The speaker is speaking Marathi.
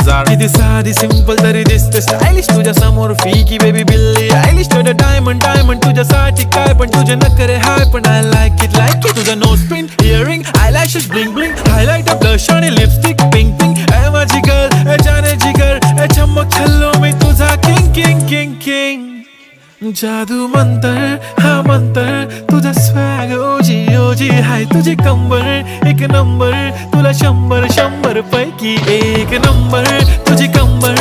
2000. किती साधी सिंपल तरी दिसते स्टायलिश तुझ्या समोर फिकी बेबी बिल्ली आयलिश तुझं डायमंड डायमंड तुझ्यासाठी काय पण तुझे नखरे हाय पण आय लाईक इट तुझं nose pin earring eyelashes blink blink highlight blush आणि लिपस्टिक पिंक पिंक ए माझी गर्ल ए जाने जिगर ए चमक छल्लो मी तुझा किंग किंग किंग किंग जादू मंतर हा मंतर तुझा स्वॅग ओजी ओजी हाय तुझी कंबर एक नंबर तुला 100 पैकी एक नंबर तुझी कंबर